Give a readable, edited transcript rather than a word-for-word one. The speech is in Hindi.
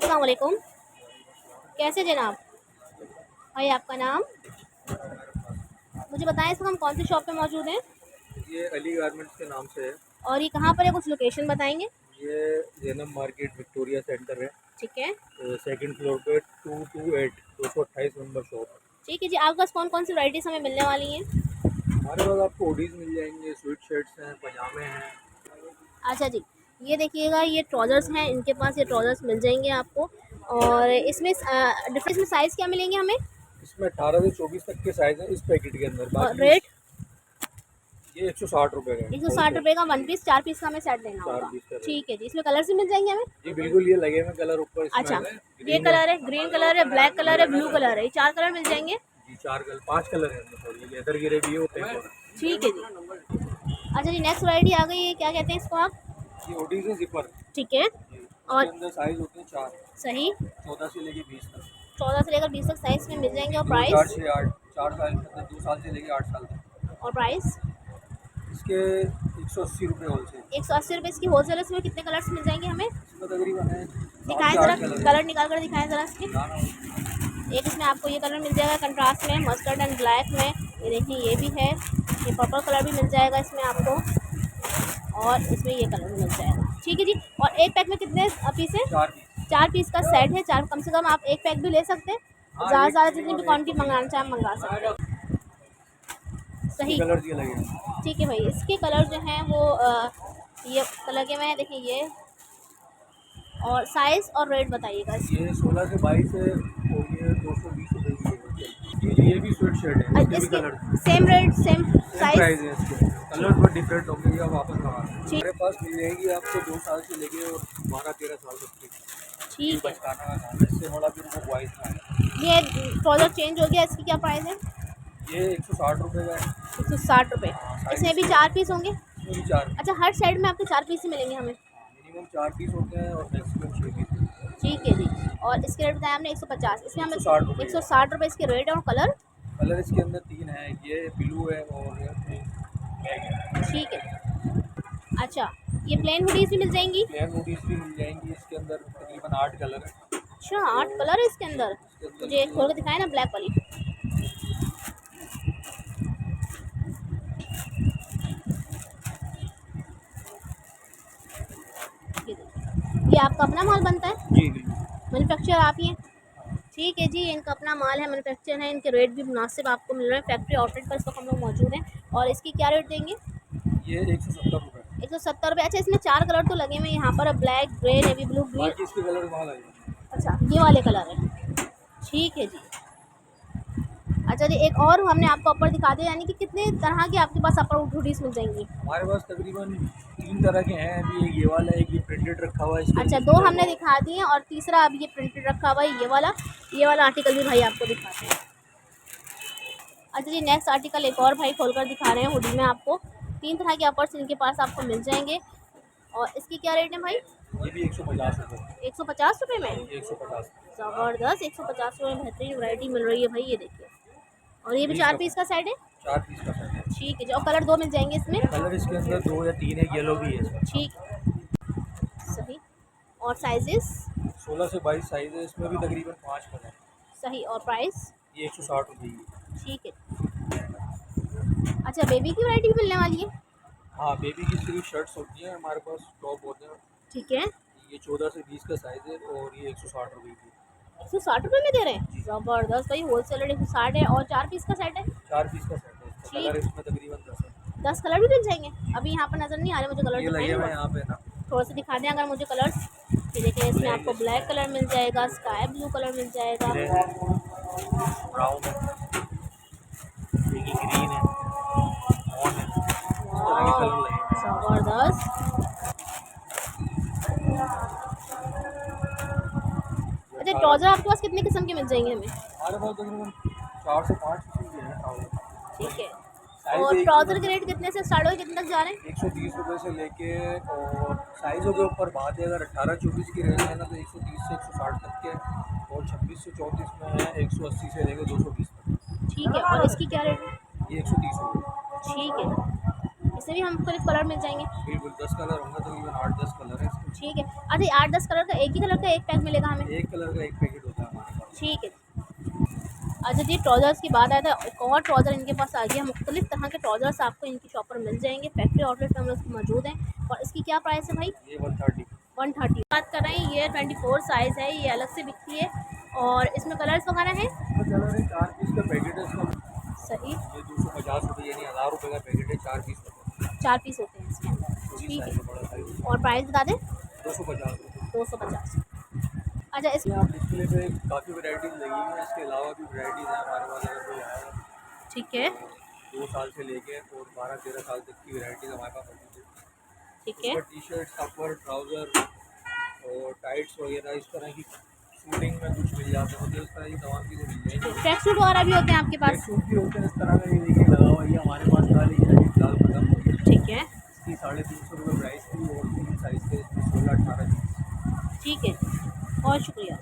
अस्सलाम वालेकुम। कैसे जनाब? भाई आपका नाम मुझे बताएं, इस वक्त हम कौन सी शॉप पे मौजूद हैं? ये अली गारमेंट्स के नाम से है। और ये कहाँ पर है, कुछ लोकेशन बताएंगे? ये जैनम मार्केट विक्टोरिया सेंटर है। ठीक है। सेकंड फ्लोर पे 228 228 नंबर शॉप। ठीक है जी, आपके पास कौन कौन सी वैराइटीज़ हमें मिलने वाली हैं? हमारे पास आपको हुडीज मिल जाएंगे, स्वेट शर्ट्स हैं, पजामे हैं। अच्छा जी, ये देखिएगा, ये ट्राउज़र्स हैं, इनके पास ये ट्राउज़र्स मिल जाएंगे आपको। और इसमें डिफरेंस में साइज़ क्या मिलेंगे हमें? इसमें 18 से 24 तक के साइज हैं इस पैकेट के अंदर। और बाकी रेट? ये 160 रुपये का है। 160 रुपये का 1 पीस, 4 पीस का हमें सेट लेना चार होगा। पीस का ठीक है जी, इसमें कलर्स भी मिल जाएंगे हमें? जी बिल्कुल, ये लगे हुए कलर ऊपर इसमें अच्छा, है। ये कलर है, ग्रीन कलर है, ब्लैक कलर है, ब्लू कलर है, ये 4 कलर मिल जाएंगे। जी 5 कलर हैं इसमें। सॉरी, लेदर गिरे भी होते हैं। ठीक है जी। अच्छा जी, नेक्स्ट वैरायटी आ गई है, क्या कहते हैं इसको आप? ये हुडीज है जिपर। ठीक है। जी, इसके और अंदर साइज होते हैं 4। सही, 14 से लेके 20 तक। 14 से लेकर 20 तक साइज में मिल जाएंगे। और 2 4 प्राइस? 6 8 4 साल मतलब 2 साल से लेके 8 साल तक। और प्राइस? इसके 180 रुपये होलसेल। 180 रुपये इसकी होलसेल। इसमें कितने कलर्स मिल जाएंगे हमें? इसमें तकरीबन है दिखाएं 7 से ज़रा, 8 कलर कलर निकाल कर दिखाएं ज़रा इसके। है। एक इसमें आपको ये कलर मिल जाएगा कंट्रास्ट में, मस्टर्ड एंड ब्लैक में। ये देखिए, ये भी है, ये पर्पल कलर भी मिल जाएगा इसमें आपको। और इसमें ये कलर भी मिल जाएगा। ठीक है जी। और एक पैक में कितने पीस है? 4 पीस। 4 पीस का सेट है। 4 कम से कम आप एक पैक भी ले सकते हैं, हाँ, ज़्यादा से एक ज़्यादा पैक जितनी भी और क्वान्टिटी मंगाना चाहें मंगा सकते हैं। सही। कलर ये लगे। ठीक है भाई, इसके कलर जो हैं वो ये कलर के में देखिए ये। और साइज़ और रेट बताइएगा इसकी। ये 16 से 22 है और ये 220 रुपये की है। ये भी स्वेट शर्ट है, इसके भी इसके colour same rate, same same price size? है। इसके कलर बहुत डिफरेंट होंगे, आप वापस लगा ठीक। हमारे पास मिल जाएगी आपको 2 साल से लेके और 12-13 साल तक की। ठीक है। बचकाना का नाम है, इससे बड़ा फिर वो वॉइस का है। ये ट्राउज़र चेंज हो गया, इसकी क्या प्राइस है? ये 160 रुपये का है। 160 रुपये। साइज इसमें भी 4 पीस होंगे? इसमें भी 4 अच्छा, हर साइड में आपके 4 पीस ही मिलेंगे हमें? मिनिमम 4 पीस होते हैं और मैक्सिमम 6 पीस। ठीक है जी। और इसके रेट बताया हमने 150, इसमें हमें 160 रुपये। 160 रुपये इसके रेट है। और कलर? कलर इसके अंदर 3 है, ये ब्लू है और ब्लैक है। ठीक है। अच्छा, ये प्लेन हुडीज़ भी मिल जाएंगी? प्लेन हुडीज भी मिल जाएंगी। इसके अंदर तकरीबन 8 कलर है। अच्छा, 8 कलर है इसके अंदर। मुझे एक खोल के दिखाएं ना, ब्लैक वाली। ये देखिए, ये आपका अपना माल बनता है? जी बिल्कुल। मैन्युफैक्चर आप ही हैं? ठीक है जी, इनका अपना माल है, मैन्युफैक्चर है, इनके रेट भी मुनासिब आपको मिल रहे हैं। फैक्ट्री आउटलेट पर इस वक्त हम लोग मौजूद हैं। और इसकी क्या रेट देंगे? ये 170 रुपये। 170 रुपये। अच्छा, इसमें 4 कलर तो लगे हुए हैं यहाँ पर, black, grey, navy blue, green. बाकी इसके कलर वहाँ लगे। अच्छा, ये वाले कलर है। ठीक है जी। अच्छा जी, एक और हमने आपको ऊपर दिखा दिया, यानी कि कितने तरह के आपके पास अपर हुडीज़ मिल जाएंगी? हमारे पास तकरीबन 3 तरह के हैं। अभी एक ये वाला है, एक ये प्रिंटेड रखा हुआ है इसके अच्छा, अंदर। 2 हमने दिखा दिए और तीसरा अब ये प्रिंटेड रखा हुआ है, ये वाला आर्टिकल भी भाई आपको दिखाते हैं। अच्छा जी, नेक्स्ट आर्टिकल एक और भाई खोलकर दिखा रहे हैं हुडी में आपको। 3 तरह के अपर्स इनके पास आपको मिल जाएंगे। और इसकी क्या रेट है भाई? ये भी 150 रुपये। 150 रुपये में? 150। ज़बरदस्त, 150 रुपये में बेहतरीन वैरायटी मिल रही है भाई, ये देखिए। और ये भी 4 पीस का सेट है? 4 पीस का सेट है। ठीक है जी। और कलर 2 मिल जाएंगे इसमें? कलर इसके अंदर 2 या 3 है, येलो भी है इसमें। ठीक, सही। और साइजेस? 16 से 22 साइज है, इसमें भी तकरीबन 5 कलर है। सही। और प्राइस? ये 160 रुपये की। ठीक है। अच्छा, बेबी की वैरायटी भी मिलने वाली है? हाँ, बेबी की सिर्फ शर्ट्स होती हैं हमारे पास, टॉप होते हैं। ठीक है। ये 14 से 20 का साइज़ है और ये 160 रुपये की। 160 रुपये में दे रहे हैं? ज़बरदस्त भाई, होलसेल रेट 160 है। और 4 पीस का सेट है? 4 पीस का सेट है। इसका ठीक। कलर इसमें तकरीबन 10 है। 10 कलर भी मिल जाएंगे? अभी यहाँ पर नज़र नहीं आ रहे मुझे कलर, ये लगे हुए हैं दिखाएंगे यहाँ पे ना। थोड़ा सा दिखा दें अगर मुझे कलर्स। ये देखिए, इसमें आपको ब्लैक कलर मिल जाएगा, स्काई ब्लू कलर मिल जाएगा, ब्राउन है, देखिए ग्रीन है, ऑन है, इस तरह के कलर लगे हुए हैं। ज़बरदस्त। अच्छा, ट्राउज़र आपके पास कितने किस्म के मिल जाएंगे हमें? हमारे पास तकरीबन 4 से 5 किस्म के हैं ट्राउज़र। ठीक है। साइज़ और एक ट्राउज़र के रेट कितने से स्टार्ट हो, कितने तक जा रहे हैं? 130 रुपये से लेके, और साइज़ों के ऊपर बात है। अगर 18-24 की रेंज है ना तो 130 से 160 तक के, और 26 से 34 में है 180 से लेकर 220 तक। ठीक है। और इसकी क्या रेट है? ये 130 रुपये। ठीक है। इसमें भी हम मुख्तलिफ कलर मिल जाएंगे? बिल्कुल 10 कलर होंगे, तकरीबन 8-10 कलर है इसमें। ठीक है। अच्छा, ये 8-10 कलर का एक ही कलर का एक पैक मिलेगा हमें? एक कलर का एक पैकेट होता है हमारे पास। ठीक है। अच्छा जी, ट्राउज़र्स की बात आए तो एक और ट्राउज़र इनके पास आ गया। मुख्तलिफ तरह के ट्राउज़र्स आपको इनकी शॉप पर मिल जाएंगे। फैक्ट्री आउटलेट में हम मौजूद हैं। और इसकी क्या प्राइस है भाई? ये 130। 130 बात कर रहे हैं। ये 24 साइज़ है, ये अलग से बिकती है। और इसमें कलर्स वगैरह हैं? इसका कलर है 4 पीस का पैकेट है इसका। सही। ये 250 रुपये यानी 1000 रुपये का पैकेट है, 4 पीस होते हैं। 4 पीस होते हैं इसके अंदर। छोटी ठीक साइज है। है, बड़ा साइज और प्राइस बता दें? 250 रुपये। 250। अच्छा, इस यहाँ डिस्प्ले पे काफ़ी वैरायटीज़ लगी हुई हैं, इसके अलावा भी वैरायटीज़ हैं हमारे पास। अगर कोई आए ठीक है। तो 2 साल से लेके और 12-13 साल तक की वैरायटीज़ हमारे पास मौजूद है। ठीक है। इसमें टी शर्ट, अपर, ट्राउज़र और टाइट्स वगैरह इस तरह की शूटिंग में कुछ मिल जाते हैं, मतलब इस तरह की तमाम चीज़ें मिल जाएंगी। ट्रैक सूट वगैरह भी होते हैं आपके पास? सूट भी होते हैं इस तरह का, ये देखिए लगा हुआ, ये हमारे पास था लेकिन अभी फिलहाल खत्म हो गया। ठीक है। इसकी 350 रुपये प्राइस थी और 3 साइज़ थे, इसमें 16, 18 ठीक है, बहुत शुक्रिया।